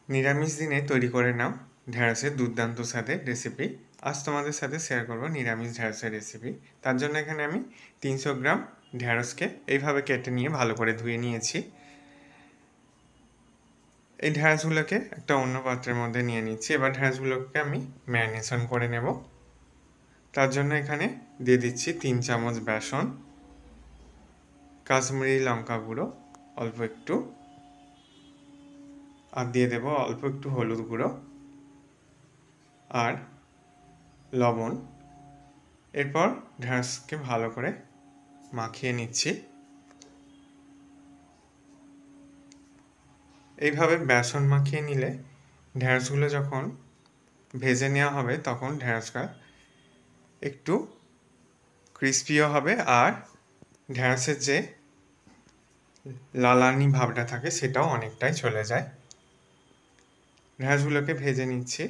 নিরামিষ দিনে তৈরি করে নাও ঢ্যাঁড়সের দুর্দান্ত স্বাদের রেসিপি। আজ তোমাদের সাথে শেয়ার করব নিরামিষ ঢ্যাঁড়সের রেসিপি। তার জন্য এখানে আমি 300 গ্রাম ঢ্যাঁড়সকে এইভাবে কেটে নিয়ে ভালো করে ধুয়ে নিয়েছি। এই ঢ্যাঁড়সগুলোকে একটা অন্য পাত্রের মধ্যে নিয়ে নিচ্ছি। এবার ঢ্যাঁড়সগুলোকে আমি ম্যারিনেশন করে নেব। তার জন্য এখানে দিয়ে দিচ্ছি 3 চামচ বেসন, কাশ্মীরি লঙ্কা গুঁড়ো অল্প একটু, আর দিয়ে দেব অল্প একটু হলুদ গুঁড়ো আর লবণ। এরপর ঢ্যাঁড়সকে ভালো করে মাখিয়ে নিচ্ছি। এইভাবে বেসন মাখিয়ে নিলে ঢ্যাঁড়সগুলো যখন ভেজে নেওয়া হবে তখন ঢ্যাঁড়সটা একটু ক্রিস্পিও হবে আর ঢ্যাঁড়সের যে লালানি ভাবটা থাকে সেটাও অনেকটাই চলে যায়। ঢ্যাঁড়সগুলোকে ভেজে নিচ্ছি।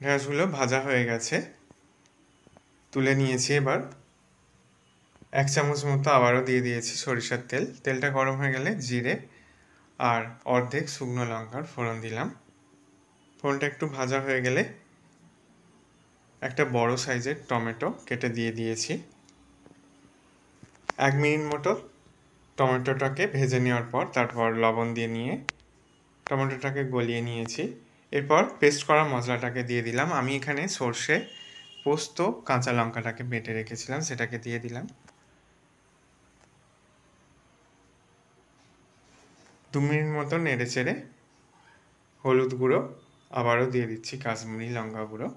ঢ্যাঁড়সগুলো ভাজা হয়ে গেছে, তুলে নিয়েছি। এবার 1 চামচ মতো আবারও দিয়ে দিয়েছি সরিষার তেল। তেলটা গরম হয়ে গেলে জিরে আর অর্ধেক শুকনো লঙ্কার ফোড়ন দিলাম। ফোড়নটা একটু ভাজা হয়ে গেলে একটা বড় সাইজের টমেটো কেটে দিয়ে দিয়েছি। 1 মিনিট মতো টমেটোটাকে ভেজে নেওয়ার পর তারপর লবণ দিয়ে নিয়ে টমেটোটাকে গলিয়ে নিয়েছি। এরপর পেস্ট করা মশলাটাকে দিয়ে দিলাম। আমি এখানে সর্ষে, পোস্ত, কাঁচা লঙ্কাটাকে বেটে রেখেছিলাম, সেটাকে দিয়ে দিলাম। 2 মিনিট মতো নেড়ে চেড়ে হলুদ গুঁড়ো আবারও দিয়ে দিচ্ছি, কাশ্মীরি লঙ্কা গুঁড়ো।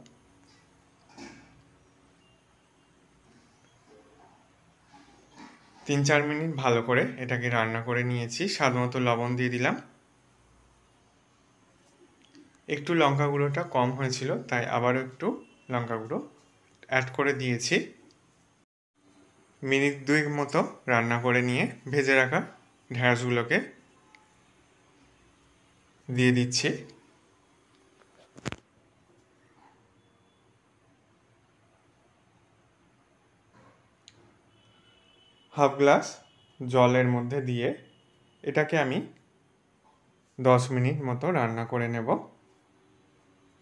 তিন চার মিনিট ভালো করে এটাকে রান্না করে নিয়েছি। স্বাদ মতো লবণ দিয়ে দিলাম। একটু লঙ্কা গুঁড়োটা কম হয়েছিল তাই আবারও একটু লঙ্কা গুঁড়ো অ্যাড করে দিয়েছি। মিনিট 2 মতো রান্না করে নিয়ে ভেজে রাখা ঢ্যাঁড়সগুলোকে দিয়ে দিচ্ছি। হাফ গ্লাস জলের মধ্যে দিয়ে এটাকে আমি 10 মিনিট মতো রান্না করে নেব।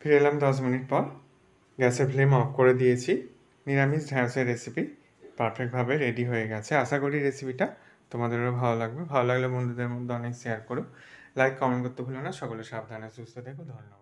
ফিরে এলাম 10 মিনিট পর। গ্যাসের ফ্লেম অফ করে দিয়েছি। নিরামিষ ঢ্যাঁড়সের রেসিপি পারফেক্টভাবে রেডি হয়ে গেছে। আশা করি রেসিপিটা তোমাদেরও ভালো লাগবে। ভালো লাগলে বন্ধুদের মধ্যে অনেক শেয়ার করো। লাইক কমেন্ট করতে ভুলো না। সকলে সাবধানে সুস্থ থেকো। ধন্যবাদ।